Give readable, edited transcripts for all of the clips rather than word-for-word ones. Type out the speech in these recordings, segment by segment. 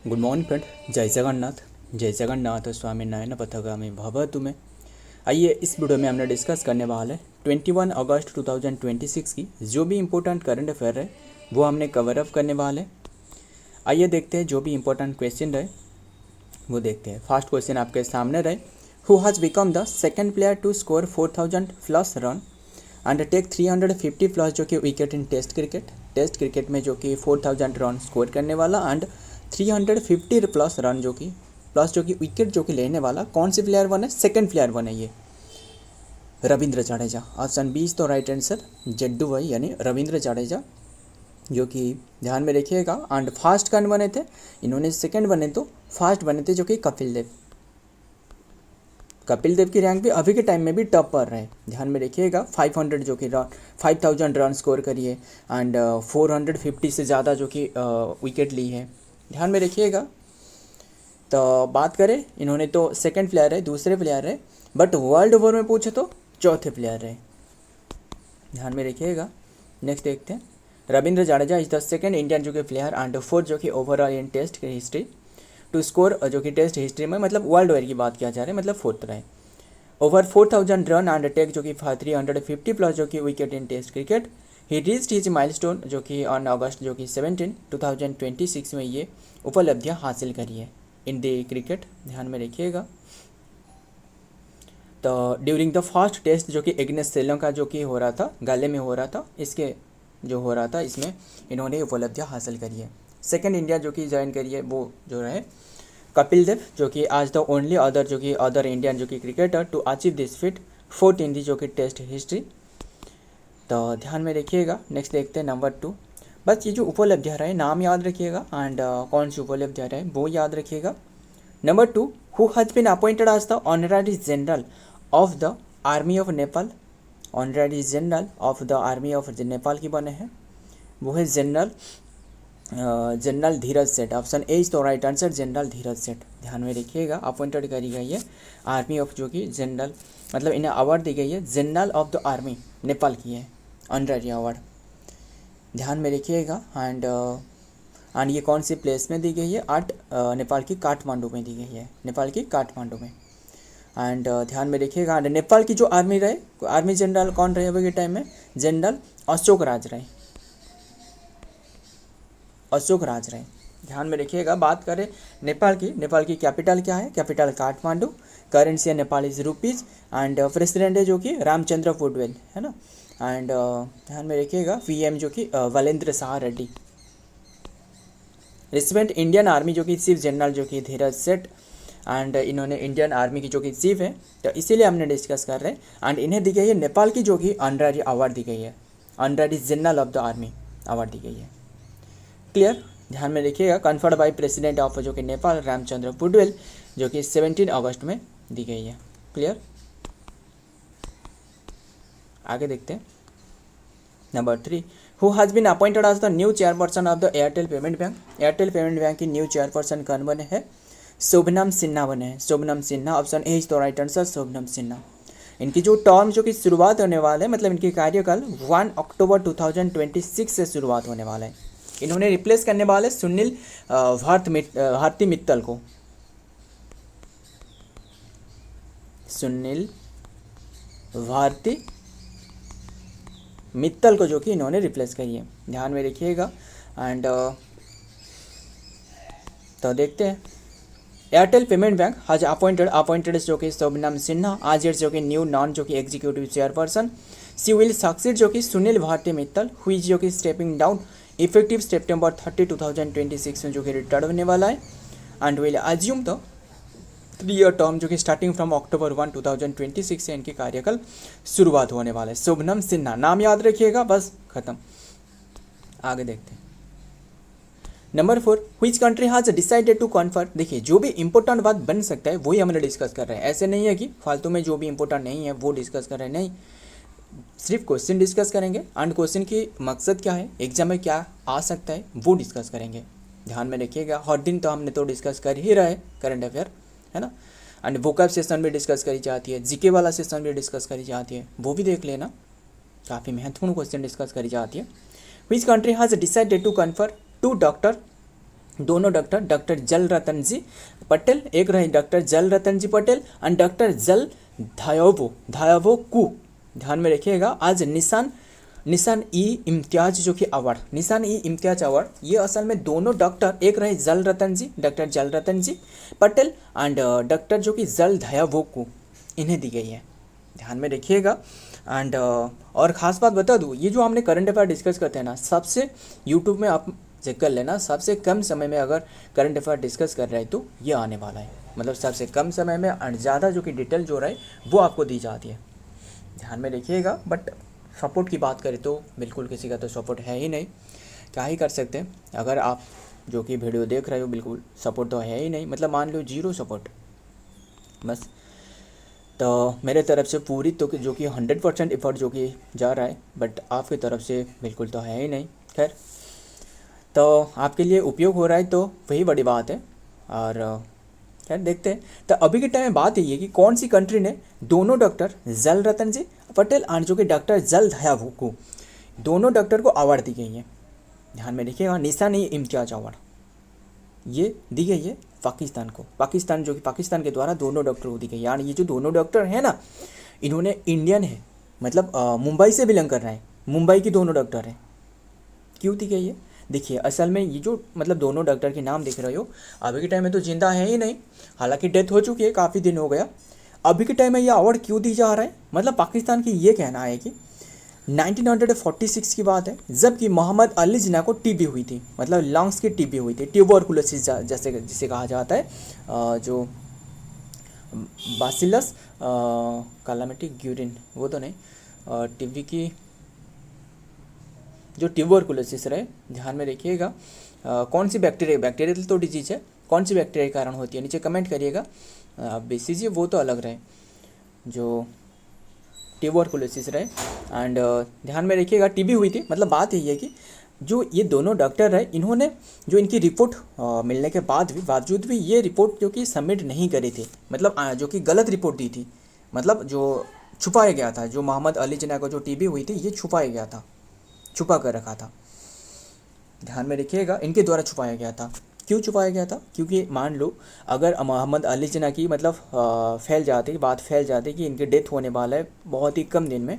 Good morning friend. जय जगन्नाथ स्वामी नयन पथगामी भव तुम्हें। आइए इस वीडियो में हमने डिस्कस करने वाले 21 अगस्त 2026 की जो भी इम्पोर्टेंट करंट अफेयर है वो हमने कवर अप करने वाले। आइए देखते हैं जो भी इम्पोर्टेंट क्वेश्चन रहे वो देखते हैं। फर्स्ट क्वेश्चन आपके सामने रहे, who has become the second player to score 4000 plus run and take 350 plus जो कि विकेट इन टेस्ट क्रिकेट में जो कि 4000 रन स्कोर करने वाला एंड 350 प्लस रन जो कि विकेट जो कि लेने वाला कौन सी प्लेयर वन है? सेकंड प्लेयर वन है ये Ravindra Jadeja. Option B is तो राइट आंसर, जड्डू भाई यानी रविंद्र जडेजा जो कि ध्यान में रखिएगा। एंड फास्ट कौन बने थे? इन्होंने सेकंड बने तो फास्ट बने थे जो कि कपिल देव की रैंक भी अभी के टाइम में भी टॉप पर रहे। ध्यान में रखिएगा 500 जो कि 5000 रन स्कोर करिए एंड 450 से ज़्यादा जो कि विकेट ली है। ध्यान में रखिएगा। तो बात करें, इन्होंने तो सेकंड प्लेयर है, दूसरे प्लेयर है, बट वर्ल्ड ओवर में पूछे तो चौथे प्लेयर है। ध्यान में रखिएगा। नेक्स्ट देखते हैं, Ravindra Jadeja is the second Indian जो कि प्लेयर एंड फोर्थ जो कि ओवरऑल इन टेस्ट की हिस्ट्री टू स्कोर जो कि टेस्ट हिस्ट्री में मतलब वर्ल्ड ओवर की बात किया जा रहा है, मतलब फोर्थ रहे। ओवर 4000 रन एंड टेक जो कि 350 प्लस जो कि wicket in test cricket. He reached his milestone जो कि ऑन अगस्त जो कि 17 2026 में ये उपलब्धियां हासिल करी है इन द क्रिकेट। ध्यान में रखिएगा। तो ड्यूरिंग द फर्स्ट टेस्ट जो कि एग्नेस्ट श्रीलंका जो कि हो रहा था, गाले में हो रहा था, इसके जो हो रहा था इसमें इन्होंने उपलब्धियां हासिल करी है। सेकेंड इंडिया जो कि ज्वाइन करी है वो जो रहे कपिल देव जो कि आज द ओनली अदर जो कि अदर इंडियन जो कि cricketer to achieve this feat fourth in the जो कि टेस्ट हिस्ट्री। तो ध्यान में रखिएगा। नेक्स्ट देखते हैं नंबर 2। बस ये जो उपलब्धियाँ रहे नाम याद रखिएगा एंड कौन सी उपलब्धियाँ रहे वो याद रखिएगा। Number 2, who has been appointed as the honorary general of the army of Nepal. Honorary general of the army of Nepal की बने हैं वो है general Dheeraj Seth. Option A is तो right answer, general Dheeraj Seth. ध्यान में रखिएगा। अपॉइंटेड करी गई है आर्मी ऑफ जो कि जनरल मतलब इन्हें अवार्ड दी गई है general of the army Nepal की है ऑनररी अवार्ड। ध्यान में रखिएगा। एंड ये कौन सी प्लेस में दी गई है? नेपाल की काठमांडू में दी गई है, नेपाल की काठमांडू में। एंड ध्यान में रखिएगा। एंड नेपाल की जो आर्मी रहे, आर्मी जनरल कौन रहे अभी के टाइम में? जनरल अशोक राज रहे। ध्यान में रखिएगा। बात करें नेपाल की कैपिटल क्या है? कैपिटल काठमांडू। करेंसी है Nepal is rupees and president है जो कि रामचंद्र पौडेल है ना। एंड ध्यान में रखिएगा पीएम जो कि वलेंद्र शाह रेड्डी। रेसिडेंट इंडियन आर्मी जो कि चीफ जनरल जो कि धीरज सेठ एंड इन्होंने इंडियन आर्मी की जो कि चीफ है, तो इसीलिए हमने डिस्कस कर रहे हैं। एंड इन्हें दी गई है नेपाल की जो कि ऑनररी अवार्ड दी गई है, honorary general of the army award दी गई है। क्लियर? ध्यान में रखिएगा। कन्फर्ड बाय प्रेसिडेंट ऑफ जो कि नेपाल रामचंद्र पौडेल जो कि 17 अगस्त में दी गई है। क्लियर? आगे देखते हैं number 3, who has been appointed as the new chairperson of the Airtel payment bank. Airtel payment bank की न्यू चेयरपर्सन कौन बने हैं? शोभनम सिन्हा बने हैं, Shobhanam Sinha. Option A is तो राइट आंसर, शोभनम सिन्हा। इनकी जो टर्म जो कि शुरुआत होने वाला है मतलब इनकी कार्यकाल 1 अक्टूबर 2026 से शुरुआत होने वाला है। इन्होंने रिप्लेस करने वाले सुनील भारती मित्तल को, सुनील भारती मित्तल को जो कि इन्होंने रिप्लेस करी है। ध्यान में रखिएगा। एंड तो देखते हैं Airtel payment bank has appointed जो कि शोभनम सिन्हा आज जो कि न्यू नॉन जो कि executive chairperson. She will succeed जो कि सुनील भारती मित्तल हुई जो कि स्टेपिंग डाउन इफेक्टिव सितंबर 30 2026 में जो कि रिटायर्ड होने वाला है। And will assume the 3-year term जो कि स्टार्टिंग फ्रॉम अक्टूबर 1 2026 से इनकी कार्यकाल शुरुआत होने वाला है। शोभनम सिन्हा नाम याद रखिएगा, बस खत्म। आगे देखते हैं number 4, which country has decided to confer. देखिए जो भी इंपॉर्टेंट बात बन सकता है वही हमने डिस्कस कर रहे हैं। ऐसे नहीं है कि फालतू में जो भी इंपॉर्टेंट नहीं है वो डिस्कस कर रहे हैं, नहीं, सिर्फ क्वेश्चन डिस्कस करेंगे। एंड क्वेश्चन की मकसद क्या है, एग्जाम में क्या आ सकता है वो डिस्कस करेंगे। ध्यान में रखिएगा। हर दिन तो हमने तो डिस्कस कर ही रहे करंट अफेयर है ना। एंड वोकैब सेशन भी डिस्कस करी जाती है, जीके वाला सेशन भी डिस्कस करी जाती है, वो भी देख लेना। काफ़ी महत्वपूर्ण क्वेश्चन डिस्कस करी जाती है। Which country has decided to confer to doctor दोनों डॉक्टर डॉक्टर जल रतन जी पटेल, एक रहे doctor Jal Ratan ji Patel and doctor Jal धायवो कु। ध्यान में रखिएगा। आज निशान निशान ई इम्तियाज जो कि अवार्ड, निशान ई इम्तियाज अवार्ड, ये असल में दोनों डॉक्टर, एक रहे जल रतन जी, doctor Jal Ratan ji Patel and doctor जो कि जल धायवो कु, इन्हें दी गई है। ध्यान में रखिएगा। एंड और ख़ास बात बता दूँ, ये जो हमने करंट अफेयर डिस्कस करते हैं ना, सबसे यूट्यूब में आप चेक कर लेना, सबसे कम समय में अगर करंट अफेयर डिस्कस कर रहे हैं तो ये आने वाला है। मतलब सबसे कम समय में एंड ज़्यादा जो कि डिटेल जो रहे वो आपको दी जाती है। ध्यान में रखिएगा। बट सपोर्ट की बात करें तो बिल्कुल किसी का तो सपोर्ट है ही नहीं, क्या ही कर सकते हैं। अगर आप जो कि वीडियो देख रहे हो, बिल्कुल सपोर्ट तो है ही नहीं, मतलब मान लो 0 सपोर्ट बस। तो मेरे तरफ से पूरी तो जो कि 100% एफर्ट जो कि जा रहा है, बट आपकी तरफ से बिल्कुल तो है ही नहीं। खैर, तो आपके लिए उपयोग हो रहा है तो वही बड़ी बात है। और खैर देखते हैं। तो अभी के टाइम में बात ये है कि कौन सी कंट्री ने दोनों डॉक्टर जल रतन जी पटेल और जो कि डॉक्टर जल धायवो को, दोनों डॉक्टर को अवार्ड दी गई है। ध्यान में रखिएगा, निशान ई इम्तियाज अवार्ड ये दी गई है पाकिस्तान को। पाकिस्तान जो कि पाकिस्तान के द्वारा दोनों डॉक्टर को दी गई है। यानी ये जो दोनों डॉक्टर हैं ना, इन्होंने इंडियन है, मतलब मुंबई से बिलोंग कर रहे हैं, मुंबई की दोनों डॉक्टर हैं। क्यों दी गई है? देखिए, असल में ये जो मतलब दोनों डॉक्टर के नाम देख रहे हो, अभी के टाइम में तो जिंदा है ही नहीं, हालांकि डेथ हो चुकी है, काफ़ी दिन हो गया। अभी के टाइम में ये अवार्ड क्यों दी जा रहा है? मतलब पाकिस्तान की ये कहना है कि 1946 की बात है, जबकि मोहम्मद अली जिन्ना को टीबी हुई थी, मतलब लंग्स की टीबी हुई थी, ट्यूबरकुलोसिस जैसे जिसे कहा जाता है, जो बासिलस कालामेटिक ग्यूरिन, वो तो नहीं, टीबी की जो ट्यूबरकुलोसिस रहे। ध्यान में रखिएगा। कौन सी बैक्टीरियल तो डिजीज है, कौन सी बैक्टीरिया के कारण होती है, नीचे कमेंट करिएगा। बीसीजी वो तो अलग रहे, जो ट्यूबरकुलोसिस रहे। एंड ध्यान में रखिएगा, टीबी हुई थी। मतलब बात यही है कि जो ये दोनों डॉक्टर रहे, इन्होंने जो इनकी रिपोर्ट मिलने के बावजूद भी ये रिपोर्ट जो कि सबमिट नहीं करी थी, मतलब जो कि गलत रिपोर्ट दी थी, मतलब जो छुपाया गया था, जो मोहम्मद अली जिन्ना को जो टीबी हुई थी, ये छुपाया गया था, छुपा कर रखा था। ध्यान में रखिएगा, इनके द्वारा छुपाया गया था। क्यों छुपाया गया था? क्योंकि मान लो अगर मोहम्मद अली जिन्ना की मतलब बात फैल जाती कि इनकी डेथ होने वाला है बहुत ही कम दिन में,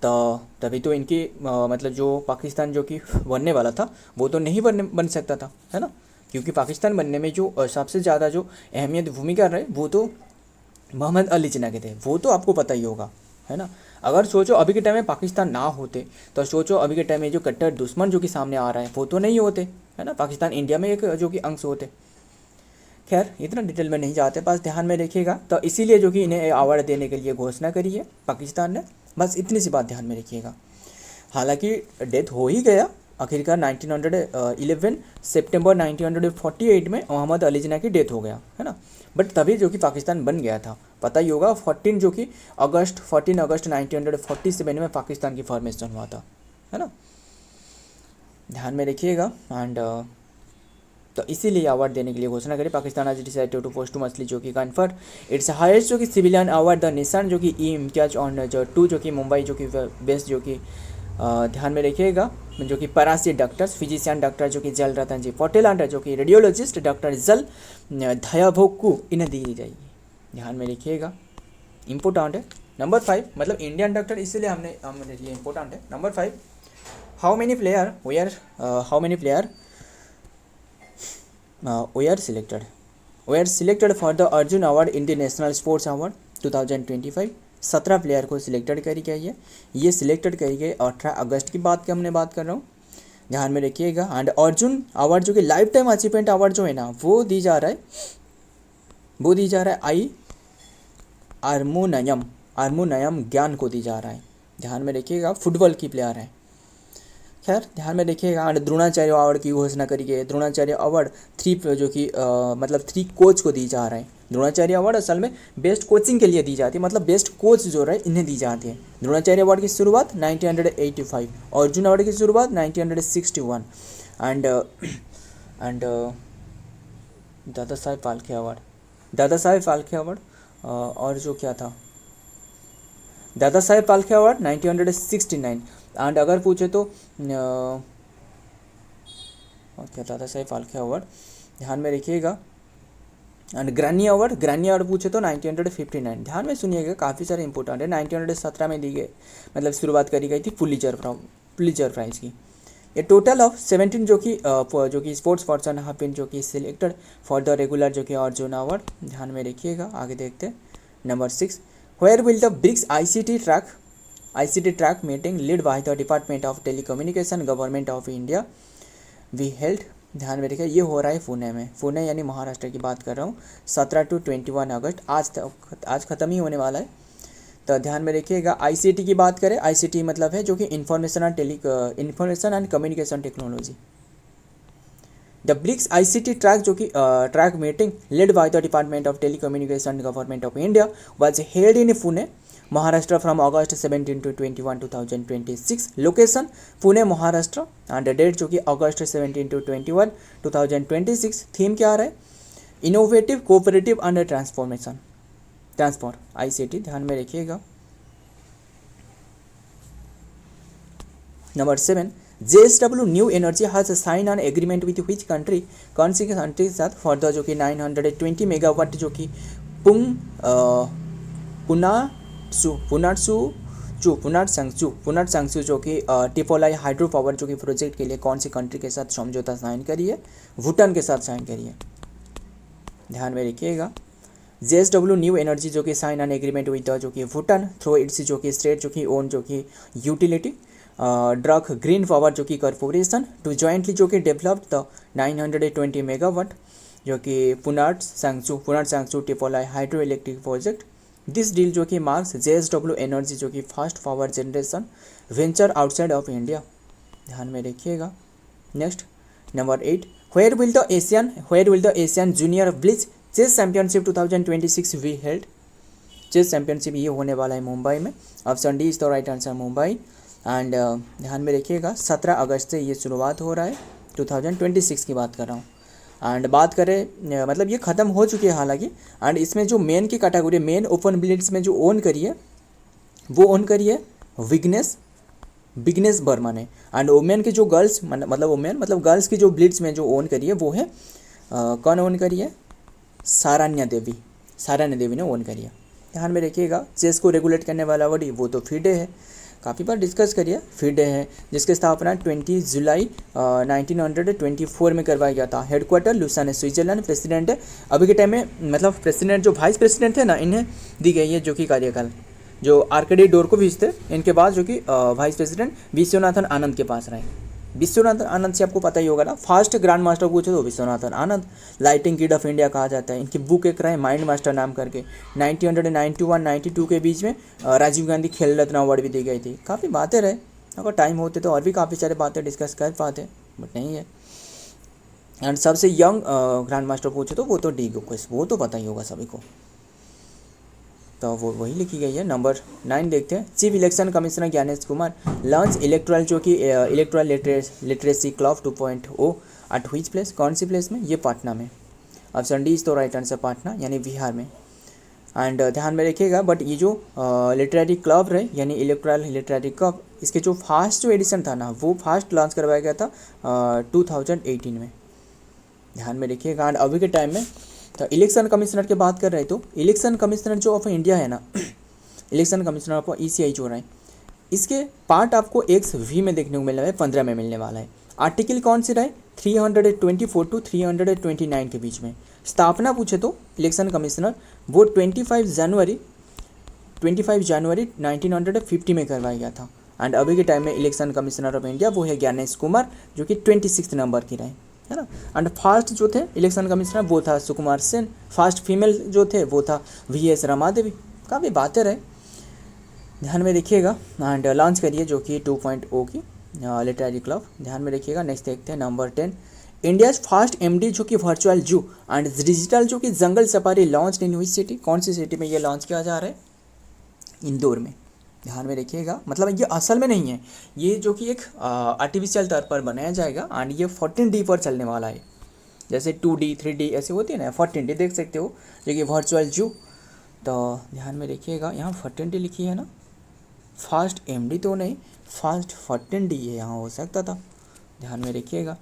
तो तभी तो इनकी मतलब जो पाकिस्तान जो कि बनने वाला था वो तो नहीं बन सकता था, है ना। क्योंकि पाकिस्तान बनने में जो सबसे ज़्यादा जो अहमियत भूमिका रहे वो तो मोहम्मद अली जिन्ना के थे, वो तो आपको पता ही होगा, है ना। अगर सोचो अभी के टाइम में पाकिस्तान ना होते तो सोचो अभी के टाइम में जो कट्टर दुश्मन जो कि सामने आ रहा है वो तो नहीं होते, है ना। पाकिस्तान इंडिया में एक जो कि अंश होते। खैर, इतना डिटेल में नहीं जाते, बस ध्यान में रखिएगा। तो इसीलिए जो कि इन्हें अवार्ड देने के लिए घोषणा करी है पाकिस्तान ने, बस इतनी सी बात ध्यान में रखिएगा। हालांकि डेथ हो ही गया आखिरकार 1911 सितंबर 1948 में मोहम्मद अली जिन्ना की डेथ हो गया, है ना। बट तभी जो कि पाकिस्तान बन गया था, पता ही होगा, 14 अगस्त 1947 में पाकिस्तान की फॉर्मेशन हुआ था, है ना। ध्यान में रखिएगा। एंड तो इसीलिए अवार्ड देने के लिए घोषणा करी पाकिस्तान आज डिसाइडेड टू पोस्टुमसली जो कि कन्फर इट्स हाईएस्ट जो कि सिविलियन अवार्ड द निशान जो कि ई इम्तियाज ऑन जो 2 जो कि मुंबई जो कि बेस्ट जो कि ध्यान में रखिएगा, जो कि परासी डॉक्टर्स फिजिशियन डॉक्टर जो कि जल रतन जी पटेल एंड जो कि रेडियोलॉजिस्ट डॉक्टर जल धायवो को इन्हें दी जाएगी। ध्यान में रखिएगा, इम्पोर्टेंट है। नंबर 5 मतलब इंडियन डॉक्टर, इसीलिए हमने ये इम्पोर्टेंट है। Number 5 how many player we are selected for the Arjun award in the national sports award 2025। 17 player को सिलेक्टेड करी गई है। ये सिलेक्टेड करी गई 18 अगस्त की बात कर रहा हूँ, ध्यान में रखिएगा। एंड अर्जुन अवार्ड जो कि लाइफ टाइम अचीवमेंट अवार्ड जो है ना, वो दी जा रहा है आई आर्मुनयम ज्ञान को दी जा रहा है। ध्यान में रखिएगा, फुटबॉल की प्लेयर है। खैर, ध्यान में रखिएगा। एंड द्रोणाचार्य अवार्ड की घोषणा करी गई है। द्रोणाचार्य अवार्ड 3 जो कि मतलब 3 कोच को दी जा रहा है। द्रोणाचार्य अवार्ड असल में बेस्ट कोचिंग के लिए दी जाती है, मतलब बेस्ट कोच जो रहे इन्हें दी जाती है। द्रोणाचार्य अवार्ड की शुरुआत 1985, अर्जुन अवार्ड की शुरुआत 1961 एंड दादा साहेब फाल्के अवार्ड और जो क्या था, दादा साहेब फाल्के अवार्ड 1969। एंड अगर पूछे तो कहता था सही फाल्के अवार्ड, ध्यान में रखिएगा। एंड ग्रैनी अवार्ड पूछे तो 1959, ध्यान में सुनिएगा, काफ़ी सारे इंपॉर्टेंट है। 1917 में दी गई, मतलब शुरुआत करी गई थी पुलिजर प्राइज़ की। ए टोटल ऑफ 17 जो कि स्पोर्ट्स पर्सन हैव बीन जो कि सिलेक्टेड फॉर द रेगुलर जो कि अर्जुन अवार्ड, ध्यान में रखिएगा। आगे देखते हैं number 6, where will the BRICS ICT track meeting lead by the department of telecommunication government of India we held, ध्यान में रखिए। ये हो रहा है पुणे में, पुणे यानी महाराष्ट्र की बात कर रहा हूँ। 17 to 21 अगस्त, आज ख़त्म ही होने वाला है, तो ध्यान में रखिएगा। ICT की बात करें, ICT मतलब है जो कि information and communication technology. The BRICS ICT track जो कि track meeting led by the department of telecommunication government of India was held in Pune Maharashtra from August 17 to 21 2026। Location Pune Maharashtra, and date जो कि अगस्त 17 to 21 2026। थीम क्या आ रहा है, innovative cooperative and transform ICT, ध्यान में रखिएगा। Number 7, JSW new energy has sign on agreement with which country, कौन सी कंट्री के साथ, फॉर द जो कि 920 मेगावाट जो कि पुनाट जो कि टिपोलाई हाइड्रो पावर जो कि प्रोजेक्ट के लिए कौन सी कंट्री के साथ समझौता साइन करी है, भूटान के साथ साइन करी है, ध्यान में रखिएगा। JSW न्यू एनर्जी जो कि साइन ऑन एग्रीमेंट विद जो कि भूटान थ्रू इट्स जो कि स्टेट जो कि ओन जो कि यूटिलिटी ड्रग ग्रीन पावर जो कि कॉरपोरेशन टू जॉइंटली जो कि डेवलप्ड द 920 मेगावाट जो कि पुनाट सांगसू टिपोलाई hydro electric project. This deal जो कि मार्क्स JSW एनर्जी जो कि fast power generation venture outside of India, ध्यान में रखिएगा। Next number 8, where will the Asian junior blitz chess championship 2026 be held. Chess championship ये होने वाला है मुंबई में, option D is the right answer, Mumbai. And ध्यान में रखिएगा 17 अगस्त से ये शुरुआत हो रहा है, 2026 की बात कर रहा हूँ। एंड बात करें मतलब ये ख़त्म हो चुकी है हालांकि, एंड इसमें जो मेन की कैटेगरी मेन ओपन ब्लिट्स में जो ओन करी है वो ओन करी है विग्नेश वर्मा ने। एंड वोमेन की जो गर्ल्स मतलब गर्ल्स की जो ब्लिट्स में जो ओन करी है वो है कौन ओन करी है, सारान्या देवी ने ओन करी है, ध्यान में रखिएगा। चेस को रेगुलेट करने वाला बॉडी वो तो FIDE है, काफ़ी बार डिस्कस करिए, FIDE है, जिसकी स्थापना 20 जुलाई 1924 में करवाया गया था। हेडक्वार्टर लुसान है, स्विट्जरलैंड। प्रेसिडेंट है अभी के टाइम में, मतलब प्रेसिडेंट जो वाइस प्रेसिडेंट है ना, इन्हें दी गई है जो कि कार्यकाल, जो आर्केडी डोरकोविच थे, इनके बाद जो कि वाइस प्रेसिडेंट विश्वनाथन आनंद के पास रहे। विश्वनाथन आनंद से आपको पता ही होगा ना, फास्ट ग्रैंड मास्टर पूछे तो Viswanathan Anand, lighting kid of India कहा जाता है। इनकी बुक एक रहे माइंड मास्टर नाम करके। 1991-92 के बीच में राजीव गांधी खेल रत्न अवार्ड भी दी गई थी। काफ़ी बातें रहे, अगर टाइम होते तो और भी काफ़ी सारी बातें डिस्कस कर पाते, बट नहीं है। एंड सबसे यंग ग्रैंड मास्टर पूछे तो वो तो डी गुकेश, वो तो पता ही होगा सभी को, तो वो वही लिखी गई है। नंबर 9 देखते हैं। Chief election commissioner Gyanesh Kumar launch electoral जो कि electoral literacy club 2.0 at which place, कौन सी प्लेस में, ये पटना में। ऑप्शन डी इज तो राइट आंसर, पटना यानी बिहार में। एंड ध्यान में रखिएगा, बट ये जो लिटरेरी क्लब रहे यानी इलेक्ट्रल लिटरेरी क्लब, इसके जो फर्स्ट जो एडिशन था ना, वो फर्स्ट लॉन्च करवाया गया था 2018 में, ध्यान में रखिएगा। एंड अभी के टाइम में तो इलेक्शन कमिश्नर की बात कर रहे तो इलेक्शन कमिश्नर जो ऑफ इंडिया है ना, इलेक्शन कमिश्नर ऑफ ECI जो रहा है, इसके पार्ट आपको XV में देखने को मिल रहा है, 15 में मिलने वाला है। आर्टिकल कौन से रहे, 324 to 329 के बीच में। स्थापना पूछे तो इलेक्शन कमिश्नर वो 25 जनवरी 1950 में करवाया गया था। एंड अभी के टाइम में इलेक्शन कमिश्नर ऑफ इंडिया वो है ज्ञानेश कुमार जो कि 26 नंबर की रहे, है ना। एंड फर्स्ट जो थे इलेक्शन कमिश्नर वो था सुकुमार सेन, फर्स्ट फीमेल जो थे वो था VS रमा देवी। काफ़ी बातें रहे, ध्यान में रखिएगा। एंड लॉन्च करिए जो कि 2.0 की लिटरेरी क्लब, ध्यान में रखिएगा। नेक्स्ट देखते हैं नंबर 10। इंडियाज फर्स्ट MD जो कि वर्चुअल जू एंड डिजिटल जो कि jungle safari launch in which city, कौन सी सिटी में ये लॉन्च किया जा रहा है, इंदौर में, ध्यान में रखिएगा। मतलब ये असल में नहीं है, ये जो कि एक आर्टिफिशियल तौर पर बनाया जाएगा एंड ये 14D पर चलने वाला है। जैसे 2D 3D ऐसे होती है ना, 14D देख सकते हो जो कि वर्चुअल जू। तो ध्यान में रखिएगा, यहाँ 14D लिखी है ना, फास्ट MD तो नहीं, फास्ट 14D ये यहाँ हो सकता था, ध्यान में रखिएगा।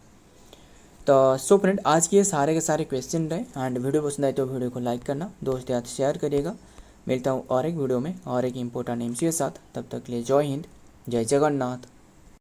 तो सो फ्रेंड, आज के सारे के सारे क्वेश्चन रहे। एंड वीडियो पसंद आए तो वीडियो को लाइक करना, दोस्त याद शेयर करिएगा। मिलता हूँ और एक वीडियो में और एक इम्पोर्टेंट एमसीक्यू के साथ। तब तक के लिए जय हिंद, जय जगन्नाथ।